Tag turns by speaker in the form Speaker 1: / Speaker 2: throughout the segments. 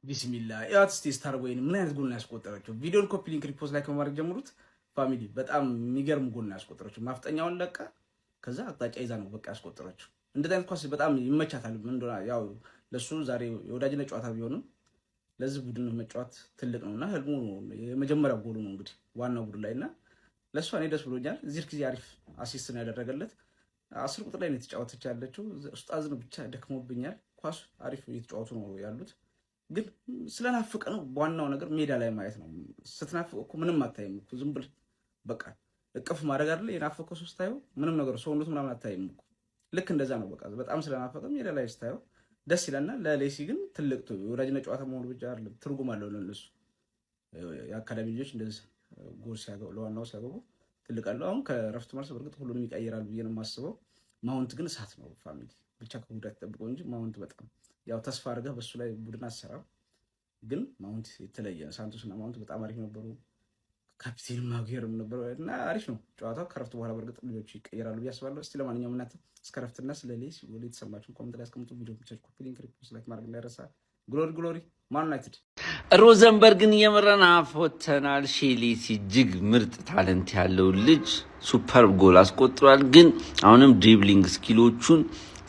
Speaker 1: ቢስሚላህ ያት ስቴስ ታርጎይን ምን አይነት ጎል ነው ያስቆጠረችው? ቪዲዮን ኮፒ ሊንክ ሪፖስት ላይ ከማድረግ ጀምሩት። ፋሚሊ በጣም የሚገርም ጎል ነው ያስቆጠረችው። ማፍጠኛውን ለቃ ከዛ አቅጣጫ ይዛ ነው በቃ ያስቆጠረችው። እንደዚህ አይነት ኳስ በጣም ይመቻታል። ምን እንደሆነ ያው ለሱ ዛሬ የወዳጅነት ጨዋታ ቢሆንም ለዚህ ቡድን መጫወት ትልቅ ነውና ህልሙ የመጀመሪያው ጎሉ ነው እንግዲህ ዋናው ቡድን ላይና ለሷ እኔ ደስ ብሎኛል። እዚህ ጊዜ አሪፍ አሲስት ነው ያደረገለት። 10 ቁጥር ላይ ነው የተጫወተች ያለችው። ኡስታዝ ነው ብቻ ደክሞብኛል። ኳስ አሪፍ እየተጫወቱ ነው ያሉት። ግን ስለናፈቀ ነው ዋናው ነገር ሜዳ ላይ ማየት ነው። ስትናፍቅ እኮ ምንም አታይም እኮ ዝም ብለህ በቃ እቅፍ ማድረግ አይደለ የናፈቀው ሰው ስታየው ምንም ነገር ሰውነቱ ምናምን አታይም እኮ ልክ እንደዛ ነው። በቃ በጣም ስለናፈቀ ሜዳ ላይ ስታየው ደስ ይላልና ለሌሲ ግን ትልቅ የወዳጅነት ጨዋታ መሆኑ ብቻ አይደለም ትርጉም አለው ለነሱ። የአካዳሚ ልጆች እንደዚህ ጎል ሲያገቡ ለዋናው ሲያገቡ ትልቅ አለው። አሁን ከረፍት መልስ በርግጥ ሁሉንም ይቀይራል ብዬ ነው የማስበው። ማውንት ግን እሳት ነው ፋሚሊ ብቻ ከጉዳት ተጠብቀው እንጂ ማውንት በጣም ያው ተስፋ አድርገህ በሱ ላይ ቡድን አሰራው። ግን ማውንት የተለየ ሳንቶስ እና ማውንት በጣም አሪፍ ነበሩ። ካፒቴን ማጉየርም ነበሩ እና አሪፍ ነው ጨዋታው። ከረፍት በኋላ በርግጥ ልጆች ይቀየራሉ ብዬ አስባለሁ። እስቲ ለማንኛውም እናንተ እስከ ረፍትና ስለሌሲ ወደ የተሰማችሁን ኮሜንት ላይ አስቀምጡ። ቪዲዮ ብቻ ኮፒ ሊንክ ሪፖስት ላይ ማድረግ እንዳይረሳ። ግሎሪ ግሎሪ ማን ዩናይትድ
Speaker 2: ሮዘንበርግን የመረና አፎተናል። ሼሌሲ እጅግ ምርጥ ታለንት ያለው ልጅ ሱፐር ጎል አስቆጥሯል። ግን አሁንም ድሪብሊንግ ስኪሎቹን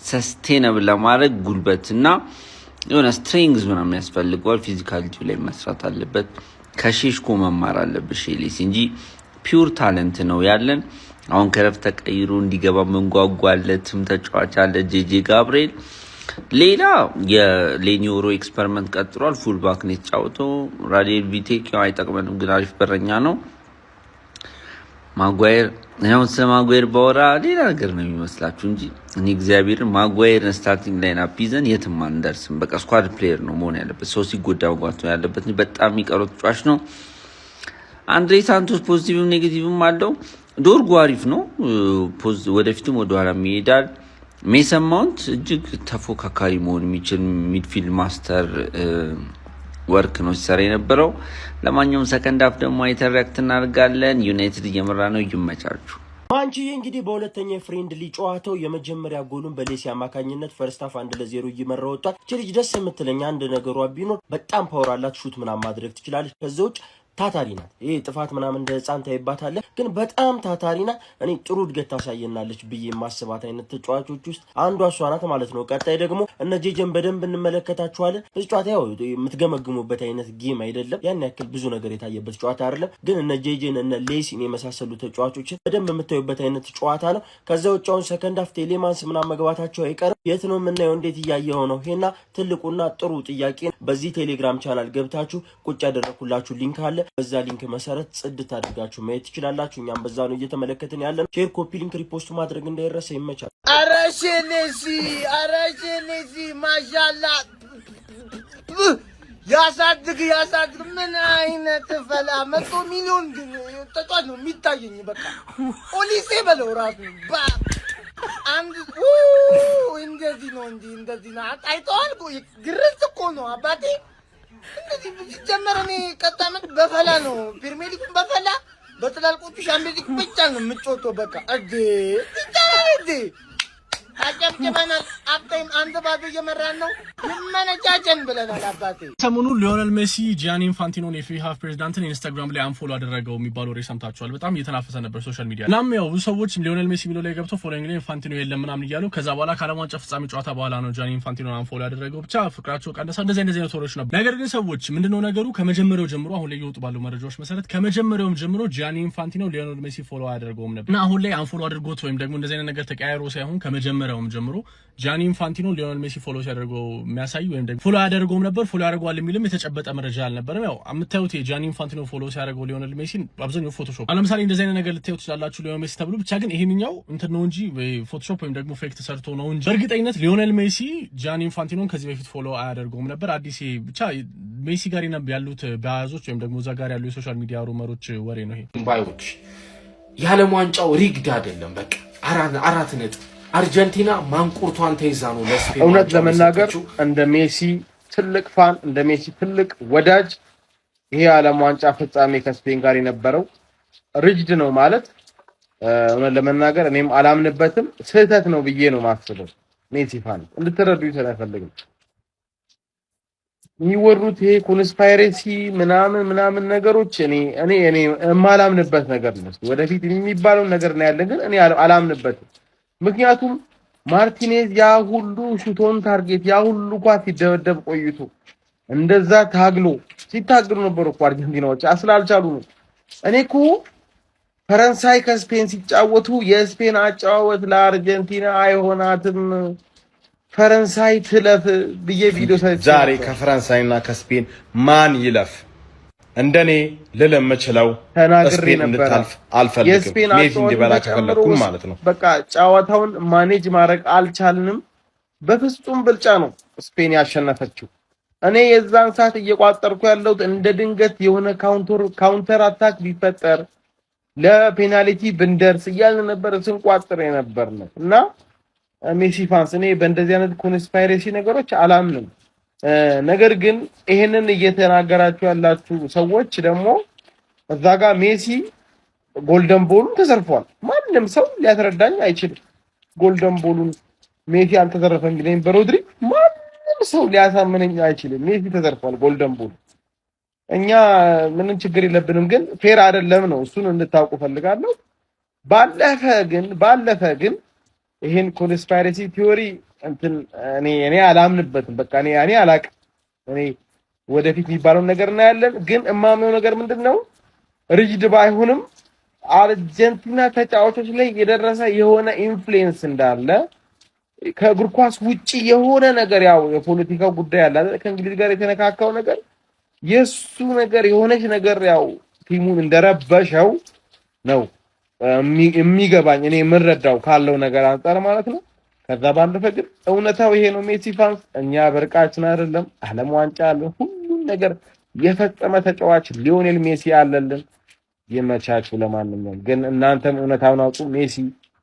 Speaker 2: ሰስቴነብል ለማድረግ ጉልበትና የሆነ ስትሬንግዝ ምናምን ያስፈልገዋል። ፊዚካሊቲ ላይ መስራት አለበት። ከሼሽኮ መማር አለበት ሼሌሲ እንጂ ፒውር ታለንት ነው ያለን። አሁን ከረፍት ተቀይሮ እንዲገባ መንጓጓለትም ተጫዋች አለ ጄጄ ጋብርኤል። ሌላ የሌኒዮሮ ኤክስፐሪመንት ቀጥሯል። ፉል ባክ ነው የተጫወተው። ራዲኤል ቪቴክ ያው አይጠቅመንም ግን አሪፍ በረኛ ነው። ማጓየር አሁን ማጓየር ባወራ ሌላ ነገር ነው የሚመስላችሁ እንጂ እኔ እግዚአብሔርን ማጓየርን ስታርቲንግ ላይን አፕ ይዘን የትም አንደርስም። በቃ ስኳድ ፕሌየር ነው መሆን ያለበት። ሰው ሲጎዳ መጓት ነው ያለበት። በጣም የሚቀረው ተጫዋች ነው። አንድሬ ሳንቶስ ፖዚቲቭም ኔጌቲቭም አለው። ዶርጉ አሪፍ ነው። ወደፊትም ወደኋላ ይሄዳል። ሜሰን ማውንት እጅግ ተፎካካሪ መሆን የሚችል ሚድፊልድ ማስተር ወርክ ነው ሲሰራ የነበረው። ለማንኛውም ሰከንድ አፍ ደግሞ አይተረክት እናደርጋለን። ዩናይትድ እየመራ ነው። ይመቻችሁ።
Speaker 3: ማንቺዬ እንግዲህ በሁለተኛ ፍሬንድሊ ጨዋታው የመጀመሪያ ጎሉን በሌሲ አማካኝነት ፈርስት ሃፍ 1-0 እየመራ ወጣል። እቺ ልጅ ደስ የምትለኝ አንድ ነገሯ ቢኖር በጣም ፓወር አላት። ሹት ምናምን ማድረግ ትችላለች። ከዛ ውጭ ታታሪ ናት። ይሄ ጥፋት ምናምን እንደ ህፃን ታይባታለህ፣ ግን በጣም ታታሪ ናት። እኔ ጥሩ እድገት ታሳየናለች ብዬ የማስባት አይነት ተጫዋቾች ውስጥ አንዷ እሷ ናት ማለት ነው። ቀጣይ ደግሞ እነ ጄጄን በደንብ እንመለከታቸዋለን። በዚህ ጨዋታ ያው የምትገመግሙበት አይነት ጌም አይደለም፣ ያን ያክል ብዙ ነገር የታየበት ጨዋታ አይደለም። ግን እነ ጄጄን እነ ሌሲን የመሳሰሉ ተጫዋቾችን በደንብ የምታዩበት አይነት ጨዋታ ነው። ከዛ ውጭ አሁን ሰከንድ ሃፍ ቴሌማንስ ምናምን መግባታቸው አይቀርም። የት ነው የምናየው? እንዴት እያየው ነው? ይሄና ትልቁና ጥሩ ጥያቄ። በዚህ ቴሌግራም ቻናል ገብታችሁ ቁጭ ያደረኩላችሁ ሊንክ አለ። በዛ ሊንክ መሰረት ጽድት አድርጋችሁ ማየት ትችላላችሁ። እኛም በዛ ነው እየተመለከትን ያለን። ሼር፣ ኮፒ ሊንክ፣ ሪፖስት ማድረግ እንዳይረሳ። ይመቻል።
Speaker 4: አረሽኔሲ ማሻአላ ያሳድግ ምን አይነት ፈላ 100 ሚሊዮን ተጫዋች ነው የሚታየኝ። በቃ ኦሊሴ በለው ራሱ አንድ እንደዚህ ነው እንጂ እንደዚህ ነው አይተዋል። ግርጽ እኮ ነው አባቴ። እንደዚህ ጀመረ። እኔ ቀጣመት በፈላ ነው ፕሪሚየር ሊግ በፈላ በትላልቆቹ ሻምፒዮንስ ሊግ ብቻ ነው የምትጮተው። በቃ እዴ አጨብጭበናል። አብታይም አንድ ባዶ እየመራን ነው። ይመነጫጨን ብለናል አባቴ።
Speaker 5: ሰሞኑን ሊዮኔል ሜሲ ጂያኒ ኢንፋንቲኖን የፊፋ ፕሬዝዳንትን ኢንስታግራም ላይ አንፎሎ አደረገው የሚባለው ወሬ ሰምታችኋል። በጣም እየተናፈሰ ነበር ሶሻል ሚዲያ። እናም ያው ብዙ ሰዎች ሊዮኔል ሜሲ የሚለው ላይ ገብተው ፎሎዊንግ ላይ ኢንፋንቲኖ የለም ምናምን እያሉ ከዛ በኋላ ከዓለም ዋንጫ ፍጻሜ ጨዋታ በኋላ ነው ጂያኒ ኢንፋንቲኖን አንፎሎ ያደረገው። ብቻ ፍቅራቸው ቀነሰ። እንደዚህ አይነት ወሬዎች ነበር። ነገር ግን ሰዎች ምንድነው ነገሩ? ከመጀመሪያው ጀምሮ አሁን ላይ እየወጡ ባሉ መረጃዎች መሰረት ከመጀመሪያውም ጀምሮ ጂያኒ ኢንፋንቲኖ ሊዮኔል ሜሲ ፎሎ አያደርገውም ነበር እና አሁን ላይ አንፎሎ አድርጎት ወይም ደግሞ እንደዚህ አይነት ነገር ተቀያይሮ ሳይሆን ከመጀመሪያውም ጀምሮ ጂያኒ ኢንፋንቲኖ ሊዮኔል ሜሲ ፎሎ ሲያደርገው የሚያሳይ ወይም ደግሞ ፎሎ ያደርገውም ነበር። ፎሎ ያደርገዋል የሚልም የተጨበጠ መረጃ አልነበረም። ያው የምታዩት የጂያኒ ኢንፋንቲኖ ፎሎ ሲያደርገው ሊዮኔል ሜሲን አብዛኛው ፎቶሾፕ ለምሳሌ እንደዚህ አይነት ነገር ልታዩት ትችላላችሁ ሊዮኔል ሜሲ ተብሎ ብቻ ግን ይሄንኛው እንትን ነው እንጂ ፎቶሾፕ ወይም ደግሞ ፌክ ተሰርቶ ነው እንጂ በእርግጠኝነት ሊዮኔል ሜሲ ጂያኒ ኢንፋንቲኖን ከዚህ በፊት ፎሎ አያደርገውም ነበር። አዲስ ብቻ ሜሲ ጋር ያሉት ባያዞች ወይም ደግሞ እዛ ጋር ያሉ የሶሻል ሚዲያ ሩመሮች ወሬ ነው ይሄ።
Speaker 6: ባዮች የዓለም ዋንጫው ሪግድ አይደለም። በቃ አራት ነጥብ አርጀንቲና ማንቁርቷን ተይዛ ነው ለስፔን።
Speaker 7: እውነት ለመናገር እንደ ሜሲ ትልቅ ፋን እንደ ሜሲ ትልቅ ወዳጅ ይሄ ዓለም ዋንጫ ፍጻሜ ከስፔን ጋር የነበረው ሪጅድ ነው ማለት እውነት ለመናገር እኔም አላምንበትም። ስህተት ነው ብዬ ነው ማስበው። ሜሲ ፋን እንድትረዱ ስለፈልግም የሚወሩት ይሄ ኮንስፓይሬሲ ምናምን ነገሮች እኔ የማላምንበት ነገር ነው። ወደፊት የሚባለው ነገር ነው ያለ፣ ግን እኔ አላምንበትም። ምክንያቱም ማርቲኔዝ ያ ሁሉ ሹቶን ታርጌት ያ ሁሉ ኳስ ሲደበደብ ቆይቶ እንደዛ ሲታግሉ ነበር እኮ አርጀንቲናዎች ስላልቻሉ ነው። እኔ እኮ ፈረንሳይ ከስፔን ሲጫወቱ የስፔን አጫዋወት ለአርጀንቲና አይሆናትም ፈረንሳይ ትለፍ ብዬ ቪዲዮ
Speaker 8: ዛሬ ከፈረንሳይና ከስፔን ማን ይለፍ? እንደኔ ልለም መችለው ስፔን እንድታልፍ አልፈልግም። ሜሲ እንዲበላ ከፈለኩ ማለት ነው።
Speaker 7: በቃ ጨዋታውን ማኔጅ ማድረግ አልቻልንም። በፍጹም ብልጫ ነው ስፔን ያሸነፈችው። እኔ የዛን ሰዓት እየቋጠርኩ ያለሁት እንደ ድንገት የሆነ ካውንተር አታክ ቢፈጠር ለፔናልቲ ብንደርስ እያልን ነበር ስንቋጥር የነበርነው እና ሜሲ ፋንስ እኔ በእንደዚህ አይነት ኮንስፓይሬሲ ነገሮች አላምንም። ነገር ግን ይሄንን እየተናገራችሁ ያላችሁ ሰዎች ደግሞ እዛ ጋር ሜሲ ጎልደን ቦሉን ተዘርፏል። ማንም ሰው ሊያስረዳኝ አይችልም። ጎልደን ቦሉን ሜሲ አልተዘረፈም ቢለኝ በሮድሪ ማንም ሰው ሊያሳምነኝ አይችልም። ሜሲ ተዘርፏል ጎልደን ቦሉ። እኛ ምንም ችግር የለብንም፣ ግን ፌር አይደለም ነው። እሱን እንድታውቁ ፈልጋለሁ። ባለፈ ግን ይሄን ኮንስፓይሬሲ ቲዮሪ እኔ አላምንበትም። በቃ እኔ አላቅም። እኔ ወደፊት የሚባለው ነገር እናያለን። ግን እማምነው ነገር ምንድነው ሪጅድ ባይሆንም አርጀንቲና ተጫዋቾች ላይ የደረሰ የሆነ ኢንፍሉዌንስ እንዳለ ከእግር ኳስ ውጪ የሆነ ነገር ያው የፖለቲካው ጉዳይ አለ አይደል? ከእንግሊዝ ጋር የተነካካው ነገር የሱ ነገር የሆነች ነገር ያው ቲሙን እንደረበሸው ነው የሚገባኝ እኔ የምረዳው ካለው ነገር አንፃር ማለት ነው። ከዛ ባለፈ ግን እውነታው ይሄ ነው። ሜሲ ፋንስ እኛ በርቃችን አይደለም፣ ዓለም ዋንጫ አለን፣ ሁሉም ነገር የፈጸመ ተጫዋች ሊዮኔል ሜሲ አለልን። ይመቻችሁ። ለማንኛውም ግን እናንተም እውነታውን አውጡ። ሜሲ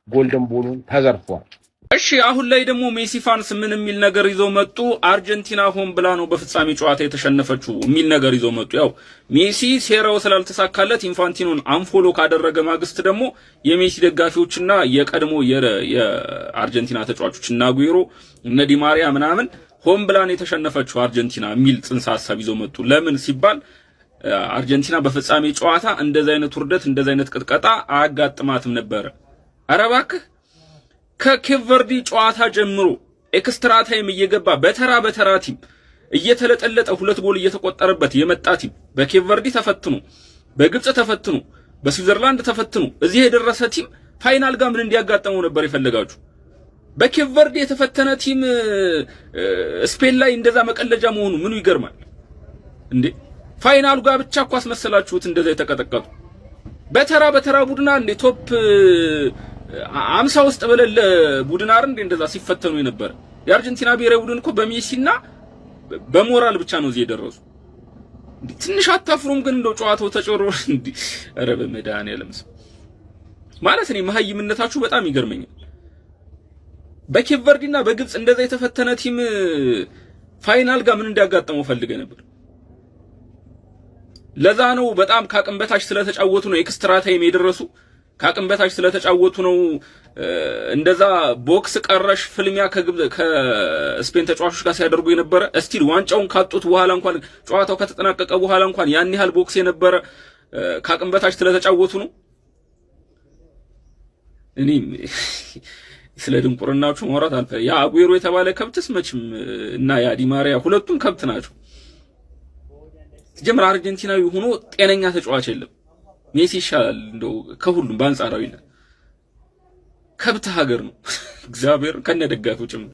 Speaker 7: ጎልደን ቦሉን ተዘርፏል።
Speaker 9: እሺ አሁን ላይ ደግሞ ሜሲ ፋንስ ምን የሚል ነገር ይዘው መጡ? አርጀንቲና ሆን ብላ ነው በፍጻሜ ጨዋታ የተሸነፈችው የሚል ነገር ይዘው መጡ። ያው ሜሲ ሴራው ስላልተሳካለት ኢንፋንቲኖን አንፎሎ ካደረገ ማግስት ደግሞ የሜሲ ደጋፊዎችና የቀድሞ የአርጀንቲና ተጫዋቾች እና አጉዌሮ እነ ዲ ማሪያ ምናምን ሆን ብላ ነው የተሸነፈችው አርጀንቲና የሚል ጽንሰ ሐሳብ ይዘው መጡ። ለምን ሲባል አርጀንቲና በፍጻሜ ጨዋታ እንደዚህ አይነት ውርደት እንደዚህ አይነት ቅጥቀጣ አያጋጥማትም ነበር። ኧረ እባክህ ከኬፕ ቨርዲ ጨዋታ ጀምሮ ኤክስትራ ታይም እየገባ በተራ ቲም እየተለጠለጠ 2 ጎል እየተቆጠረበት የመጣ ቲም በኬፕ ቨርዲ ተፈትኖ በግብጽ ተፈትኖ በስዊዘርላንድ ተፈትኖ እዚህ የደረሰ ቲም ፋይናል ጋር ምን እንዲያጋጥመው ነበር የፈለጋችሁ? በኬፕ ቨርዲ የተፈተነ ቲም ስፔን ላይ እንደዛ መቀለጃ መሆኑ ምኑ ይገርማል እንዴ? ፋይናሉ ጋር ብቻ እኮ አስመሰላችሁት እንደዛ የተቀጠቀጡ በተራ ቡድና እንዴ ቶፕ 50 ውስጥ በለለ ቡድን አይደል እንዴ እንደዛ ሲፈተኑ የነበረ። የአርጀንቲና ብሔራዊ ቡድን እኮ በሜሲና በሞራል ብቻ ነው እዚህ የደረሱ። ትንሽ አታፍሩም ግን እንደው ጨዋታው ተጨሮ እንዴ? ኧረ በመድኃኒዓለም ማለት እኔ መሀይምነታችሁ በጣም ይገርመኛል። በኬፕ ቨርዲና በግብጽ እንደዛ የተፈተነ ቲም ፋይናል ጋር ምን እንዲያጋጥመው ፈልገ ነበር። ለዛ ነው በጣም ካቅም በታች ስለተጫወቱ ነው ኤክስትራ ታይም የደረሱ። ካቅም በታች ስለተጫወቱ ነው እንደዛ ቦክስ ቀረሽ ፍልሚያ ከስፔን ተጫዋቾች ጋር ሲያደርጉ የነበረ። እስቲል ዋንጫውን ካጡት በኋላ እንኳን ጨዋታው ከተጠናቀቀ በኋላ እንኳን ያን ያህል ቦክስ የነበረ ካቅም በታች ስለተጫወቱ ነው። እኔ ስለ ድንቁርናችሁ ማውራት አልፈ ያ አጉዌሮ የተባለ ከብትስ መችም እና ያ ዲ ማሪያ ሁለቱም ከብት ናቸው። ጀምራ አርጀንቲናዊ ሆኖ ጤነኛ ተጫዋች የለም። ሜሲ ይሻላል እንደው ከሁሉም በአንጻራዊነት። ከብት ሀገር ነው እግዚአብሔር ከነደጋፊው ጭምር